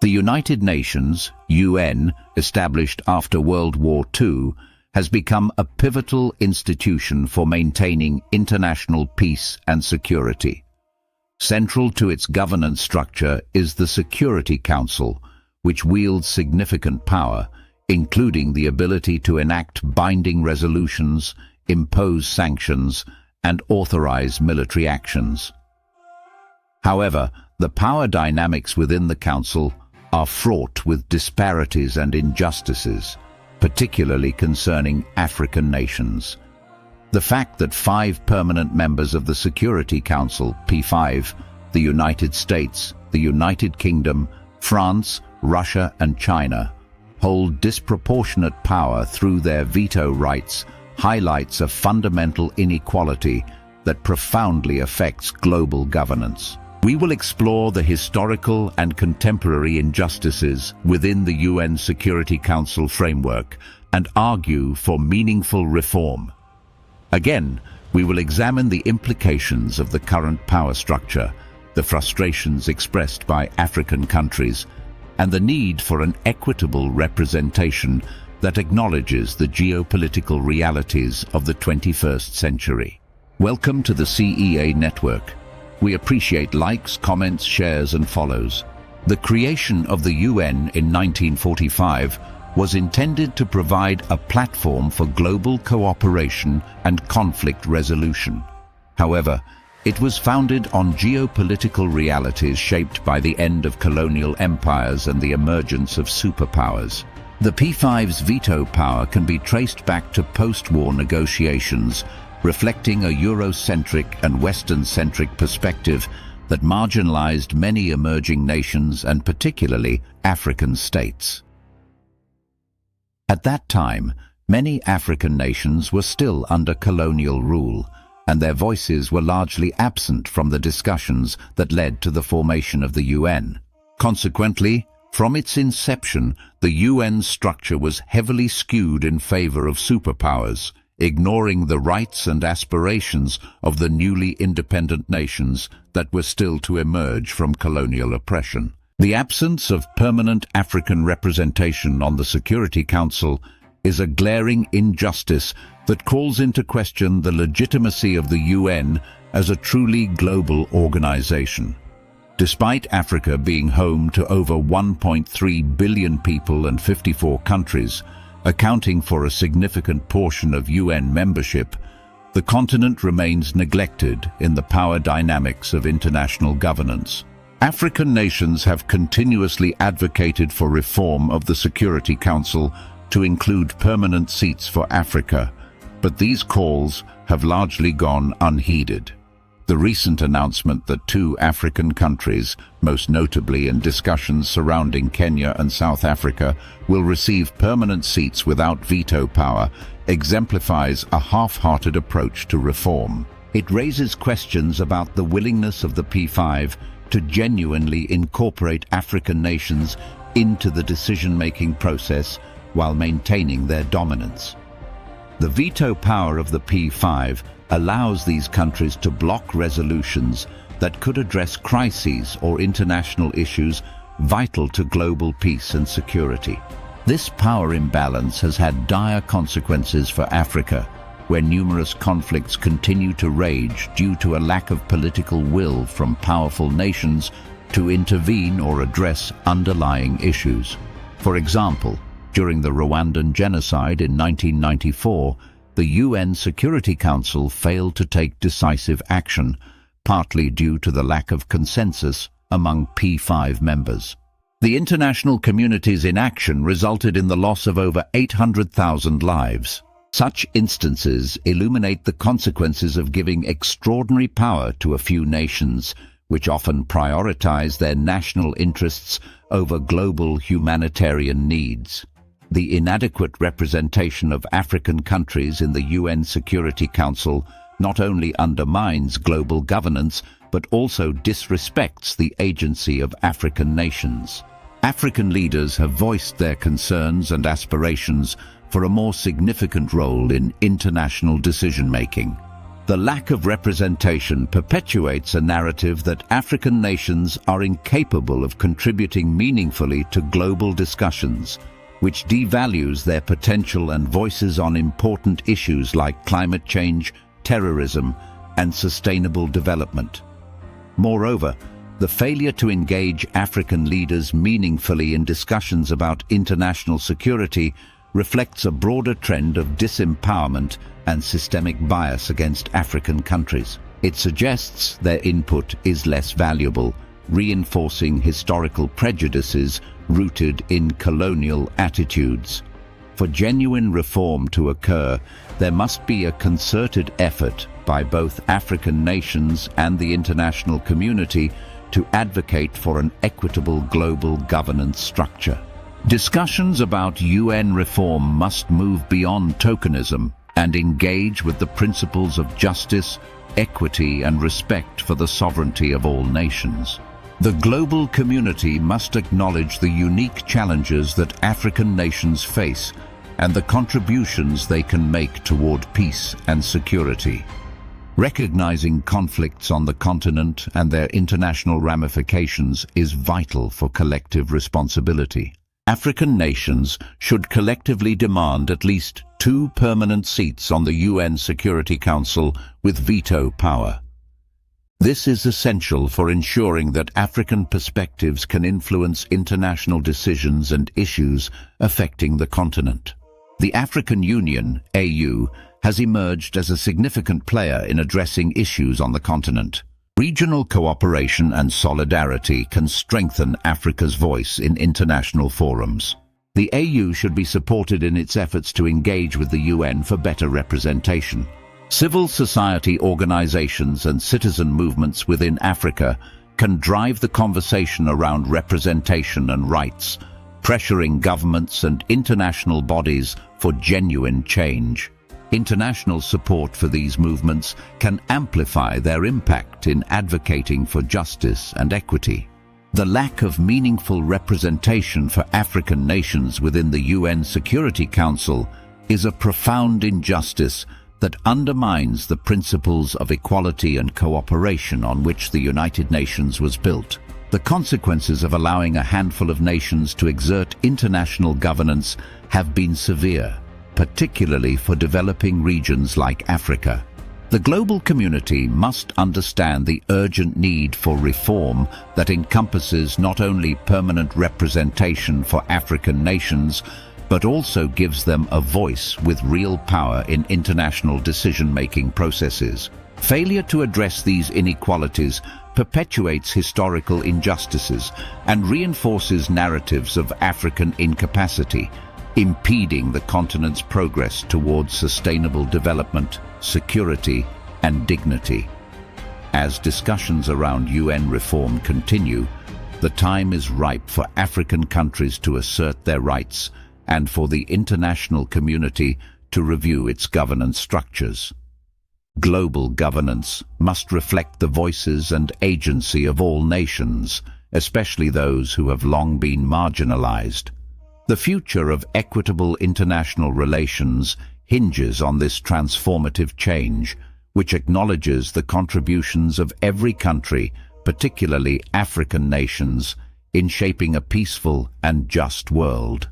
The United Nations, UN, established after World War II, has become a pivotal institution for maintaining international peace and security. Central to its governance structure is the Security Council, which wields significant power, including the ability to enact binding resolutions, impose sanctions, and authorize military actions. However, the power dynamics within the Council are fraught with disparities and injustices, particularly concerning African nations. The fact that 5 permanent members of the Security Council, P5, the United States, the United Kingdom, France, Russia and China, hold disproportionate power through their veto rights highlights a fundamental inequality that profoundly affects global governance. We will explore the historical and contemporary injustices within the UN Security Council framework and argue for meaningful reform. Again, we will examine the implications of the current power structure, the frustrations expressed by African countries, and the need for an equitable representation that acknowledges the geopolitical realities of the 21st century. Welcome to the CEA Network. We appreciate likes, comments, shares, and follows. The creation of the UN in 1945 was intended to provide a platform for global cooperation and conflict resolution. However, it was founded on geopolitical realities shaped by the end of colonial empires and the emergence of superpowers. The P5's veto power can be traced back to post-war negotiations, reflecting a Eurocentric and Western-centric perspective that marginalized many emerging nations and particularly African states. At that time, many African nations were still under colonial rule, and their voices were largely absent from the discussions that led to the formation of the UN. Consequently, from its inception, the UN structure was heavily skewed in favor of superpowers, ignoring the rights and aspirations of the newly independent nations that were still to emerge from colonial oppression. The absence of permanent African representation on the Security Council is a glaring injustice that calls into question the legitimacy of the UN as a truly global organization. Despite Africa being home to over 1.3 billion people and 54 countries, accounting for a significant portion of UN membership, the continent remains neglected in the power dynamics of international governance. African nations have continuously advocated for reform of the Security Council to include permanent seats for Africa, but these calls have largely gone unheeded. The recent announcement that 2 African countries, most notably in discussions surrounding Kenya and South Africa, will receive permanent seats without veto power, exemplifies a half-hearted approach to reform. It raises questions about the willingness of the P5 to genuinely incorporate African nations into the decision-making process while maintaining their dominance. The veto power of the P5 allows these countries to block resolutions that could address crises or international issues vital to global peace and security. This power imbalance has had dire consequences for Africa, where numerous conflicts continue to rage due to a lack of political will from powerful nations to intervene or address underlying issues. For example, during the Rwandan genocide in 1994, the UN Security Council failed to take decisive action, partly due to the lack of consensus among P5 members. The international community's inaction resulted in the loss of over 800,000 lives. Such instances illuminate the consequences of giving extraordinary power to a few nations, which often prioritize their national interests over global humanitarian needs. The inadequate representation of African countries in the UN Security Council not only undermines global governance, but also disrespects the agency of African nations. African leaders have voiced their concerns and aspirations for a more significant role in international decision-making. The lack of representation perpetuates a narrative that African nations are incapable of contributing meaningfully to global discussions, which devalues their potential and voices on important issues like climate change, terrorism, and sustainable development. Moreover, the failure to engage African leaders meaningfully in discussions about international security reflects a broader trend of disempowerment and systemic bias against African countries. It suggests their input is less valuable, reinforcing historical prejudices rooted in colonial attitudes. For genuine reform to occur, there must be a concerted effort by both African nations and the international community to advocate for an equitable global governance structure. Discussions about UN reform must move beyond tokenism and engage with the principles of justice, equity, and respect for the sovereignty of all nations. The global community must acknowledge the unique challenges that African nations face and the contributions they can make toward peace and security. Recognizing conflicts on the continent and their international ramifications is vital for collective responsibility. African nations should collectively demand at least 2 permanent seats on the UN Security Council with veto power. This is essential for ensuring that African perspectives can influence international decisions and issues affecting the continent. The African Union, AU, has emerged as a significant player in addressing issues on the continent. Regional cooperation and solidarity can strengthen Africa's voice in international forums. The AU should be supported in its efforts to engage with the UN for better representation. Civil society organizations and citizen movements within Africa can drive the conversation around representation and rights, pressuring governments and international bodies for genuine change. International support for these movements can amplify their impact in advocating for justice and equity. The lack of meaningful representation for African nations within the UN Security Council is a profound injustice that undermines the principles of equality and cooperation on which the United Nations was built. The consequences of allowing a handful of nations to exert international governance have been severe, particularly for developing regions like Africa. The global community must understand the urgent need for reform that encompasses not only permanent representation for African nations, but also gives them a voice with real power in international decision-making processes. Failure to address these inequalities perpetuates historical injustices and reinforces narratives of African incapacity, impeding the continent's progress towards sustainable development, security, and dignity. As discussions around UN reform continue, the time is ripe for African countries to assert their rights and for the international community to review its governance structures. Global governance must reflect the voices and agency of all nations, especially those who have long been marginalized. The future of equitable international relations hinges on this transformative change, which acknowledges the contributions of every country, particularly African nations, in shaping a peaceful and just world.